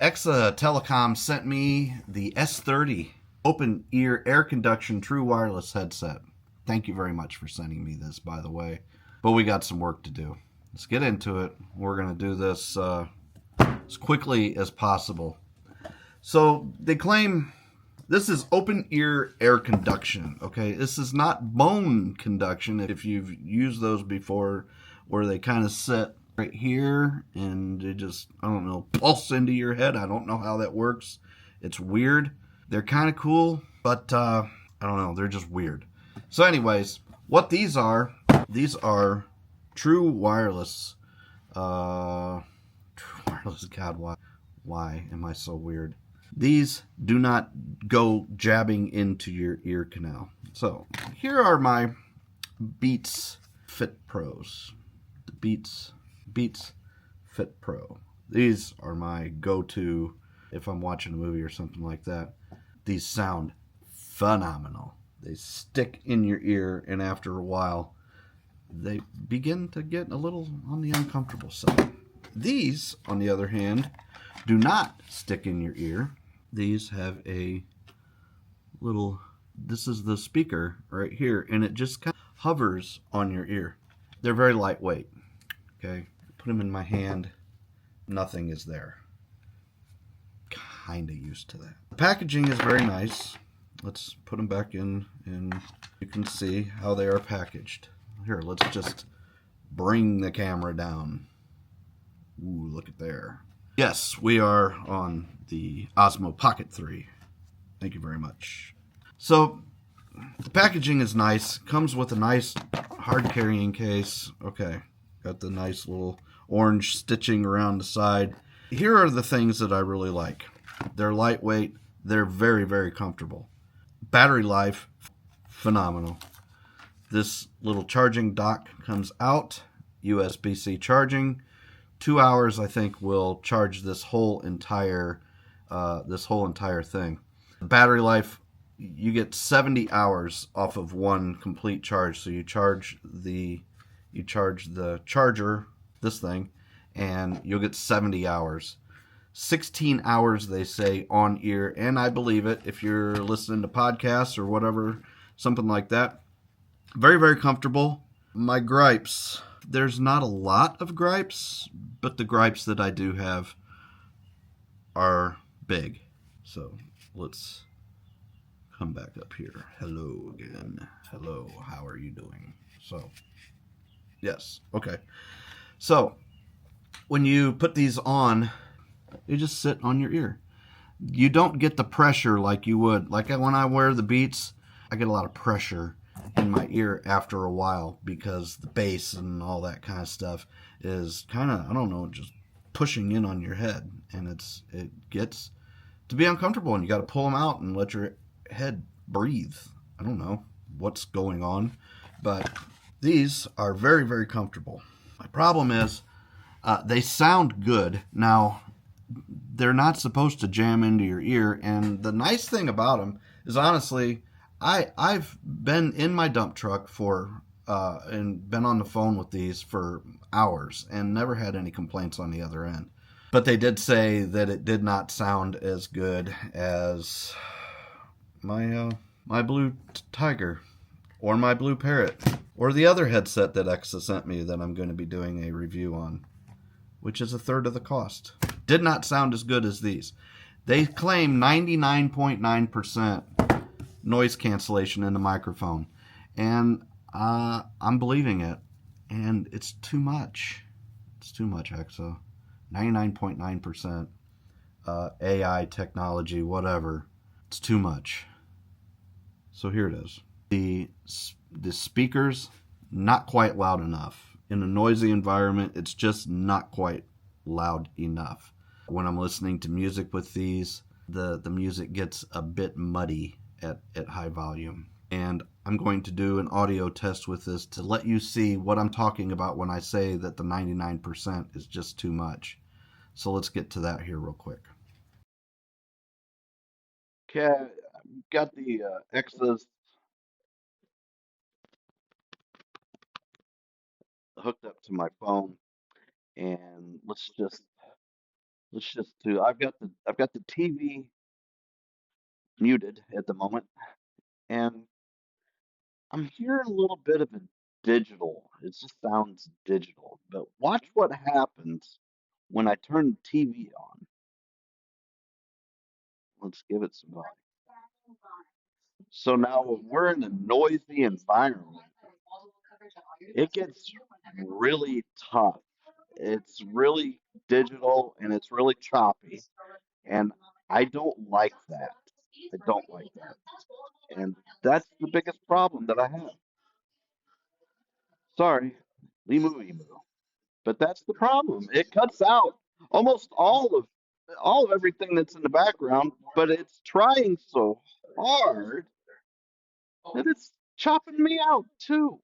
EKSAtelecom sent me the S30 open ear air conduction true wireless headset. Thank you very much for sending me this, by the way. But we got some work to do. Let's get into it. We're going to do this as quickly as possible. So they claim this is open ear air conduction. Okay, this is not bone conduction. If you've used those before, where they kind of sit right here and they just, I don't know, pulse into your head. I don't know how that works. It's weird. They're kind of cool, but I don't know. They're just weird. So, anyways, what these are true wireless. True wireless. God, why am I so weird? These do not go jabbing into your ear canal. So here are my Beats Fit Pros. The Beats Fit Pro. These are my go-to if I'm watching a movie or something like that. These sound phenomenal. They stick in your ear, and after a while, they begin to get a little on the uncomfortable side. These, on the other hand, do not stick in your ear. These have a little, this is the speaker right here, and it just kind of hovers on your ear. They're very lightweight. Okay, put them in my hand, nothing is there. Kind of used to that. The packaging is very nice. Let's put them back in, and you can see how they are packaged. Here, let's just bring the camera down. Ooh, look at there. Yes, we are on the Osmo Pocket 3. Thank you very much. So, the packaging is nice. Comes with a nice hard carrying case. Okay, got the nice little orange stitching around the side. Here are the things that I really like. They're lightweight. They're very, very comfortable. Battery life, phenomenal. This little charging dock comes out. USB-C charging. 2 hours, I think, will charge this whole entire thing. Battery life, you get 70 hours off of one complete charge. So you charge the charger, this thing, and you'll get 70 hours. 16 hours, they say, on ear, and I believe it if you're listening to podcasts or whatever, something like that. Very, very comfortable. My gripes. There's not a lot of gripes, but the gripes that I do have are big. So let's come back up here. Hello again. Hello, how are you doing? So, yes, okay. So, when you put these on, they just sit on your ear. You don't get the pressure like you would. Like when I wear the Beats, I get a lot of pressure in my ear after a while because the bass and all that kind of stuff is kind of, I don't know, just pushing in on your head, and it gets to be uncomfortable, and you got to pull them out and let your head breathe. I don't know what's going on, but these are very, very comfortable. My problem is they sound good. Now, they're not supposed to jam into your ear, and the nice thing about them is, honestly, I've been in my dump truck and been on the phone with these for hours and never had any complaints on the other end. But they did say that it did not sound as good as my Blue Tiger or my Blue Parrot or the other headset that EKSA sent me that I'm going to be doing a review on, which is a third of the cost. Did not sound as good as these. They claim 99.9% noise cancellation in the microphone, and I'm believing it, and it's too much. It's too much, EKSA. 99.9% AI technology, whatever. It's too much. So here it is. The speakers, not quite loud enough. In a noisy environment, it's just not quite loud enough. When I'm listening to music with these, the music gets a bit muddy at high volume. And I'm going to do an audio test with this to let you see what I'm talking about when I say that the 99% is just too much. So let's get to that here real quick. Okay, I've got the EKSAs hooked up to my phone, and let's just Let's just do. I've got the TV muted at the moment, and I'm hearing a little bit of a digital. It just sounds digital. But watch what happens when I turn the TV on. Let's give it some volume. So now when we're in a noisy environment, it gets really tough. It's really digital and it's really choppy. And I don't like that. I don't like that. And that's the biggest problem that I have. Sorry, emu emu. But that's the problem. It cuts out almost all of everything that's in the background, but it's trying so hard that it's chopping me out too.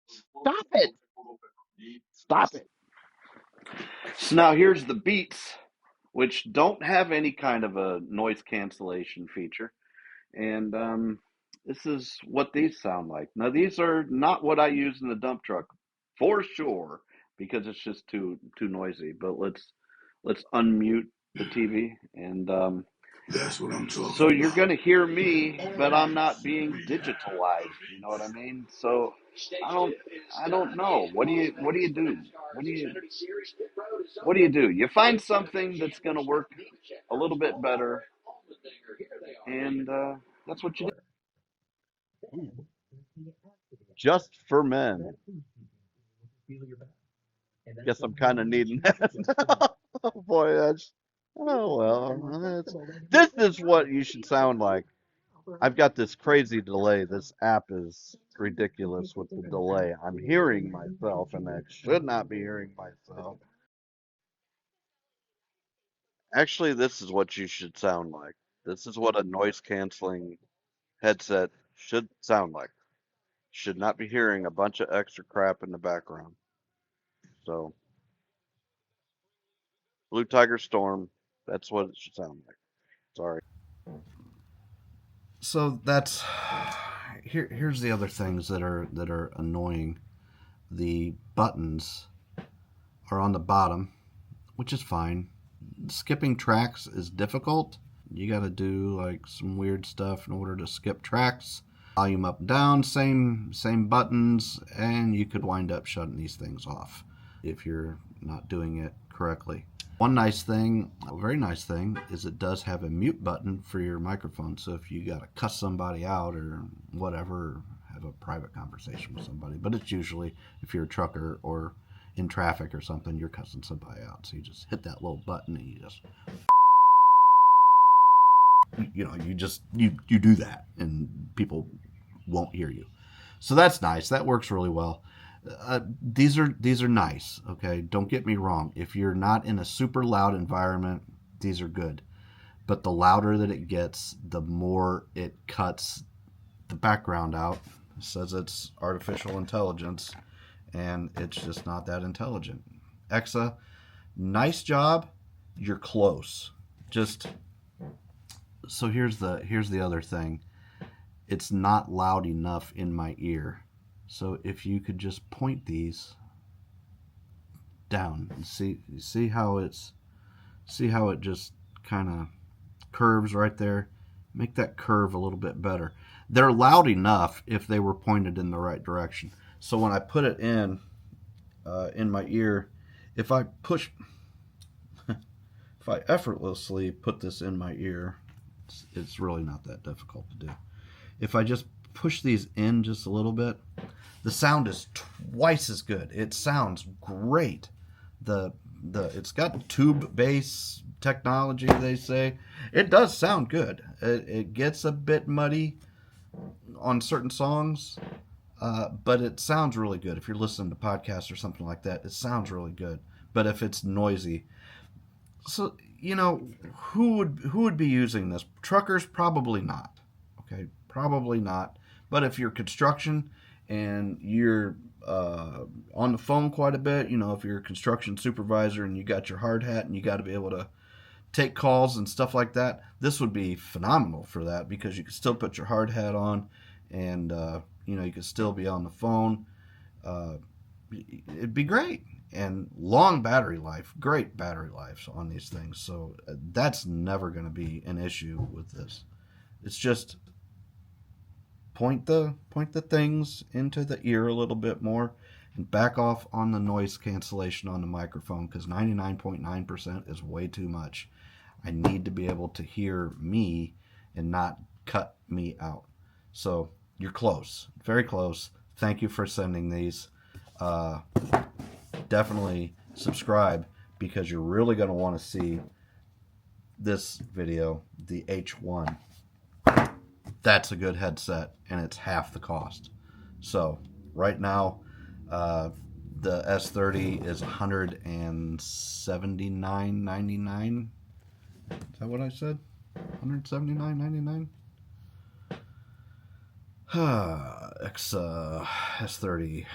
Stop it. Stop it. So now here's the Beats, which don't have any kind of a noise cancellation feature. And this is what these sound like. Now, these are not what I use in the dump truck for sure, because it's just too noisy. But let's unmute the TV, and that's what I'm talking so you're going to hear me, but I'm not being digitalized. You know what I mean? So I don't I don't know. What do you do? What do you what do you do? You find something that's going to work a little bit better, and that's what you do. Just for men. Guess I'm kind of needing that. Oh boy, that's oh well. This is what you should sound like. I've got this crazy delay. This app is ridiculous with the delay. I'm hearing myself, and I should not be hearing myself. Actually, this is what you should sound like. This is what a noise canceling headset should sound like. Should not be hearing a bunch of extra crap in the background. So, Blue Tiger Storm, that's what it should sound like. Sorry. So that's here's the other things that are annoying. The buttons are on the bottom, which is fine. Skipping tracks is difficult. You got to do like some weird stuff in order to skip tracks. Volume up and down, same buttons, and you could wind up shutting these things off if you're not doing it correctly. One nice thing, a very nice thing, is it does have a mute button for your microphone. So if you got to cuss somebody out or whatever, have a private conversation with somebody. But it's usually if you're a trucker or in traffic or something, you're cussing somebody out. So you just hit that little button and you do that and people won't hear you. So that's nice. That works really well. These are nice. Okay, don't get me wrong. If you're not in a super loud environment, these are good. But the louder that it gets, the more it cuts the background out. It says it's artificial intelligence, and it's just not that intelligent. EKSA, nice job. You're close. Just so here's the other thing. It's not loud enough in my ear. So if you could just point these down and see how it just kind of curves right there. Make that curve a little bit better. They're loud enough if they were pointed in the right direction. So when I put it in my ear, if I effortlessly put this in my ear, it's really not that difficult to do. If I just push these in just a little bit, the sound is twice as good. It sounds great. It's got tube bass technology, they say. It does sound good. It gets a bit muddy on certain songs, but it sounds really good. If you're listening to podcasts or something like that, it sounds really good. But if it's noisy, so who would be using this? Truckers, probably not. Okay, probably not. But if you're construction and you're on the phone quite a bit, if you're a construction supervisor and you got your hard hat and you got to be able to take calls and stuff like that, this would be phenomenal for that, because you could still put your hard hat on and you could still be on the phone. It'd be great. and long battery life, great battery life on these things. So that's never going to be an issue with this. It's just point the things into the ear a little bit more and back off on the noise cancellation on the microphone, because 99.9% is way too much. I need to be able to hear me and not cut me out. So you're close, very close. Thank you for sending these. Definitely subscribe, because you're really going to want to see this video, the H1. That's a good headset, and it's half the cost. So right now, the S30 is $179.99. Is that what I said? $179.99. S30.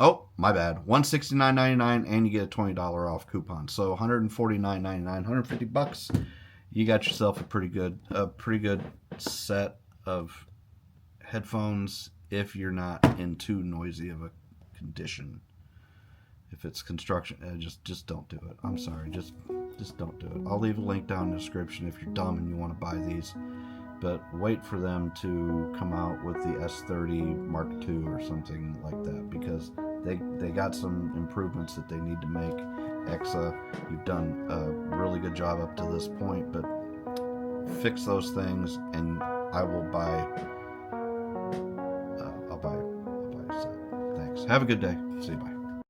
Oh, my bad. $169.99, and you get a $20 off coupon. So $149.99, $150. You got yourself a pretty good set of headphones if you're not in too noisy of a condition. If it's construction, just don't do it. I'm sorry, just don't do it. I'll leave a link down in the description if you're dumb and you want to buy these. But wait for them to come out with the S30 Mark II or something like that, because they got some improvements that they need to make. EKSA, you've done a really good job up to this point, but fix those things and I will buy. I'll buy a set. Thanks. Have a good day. See you. Bye.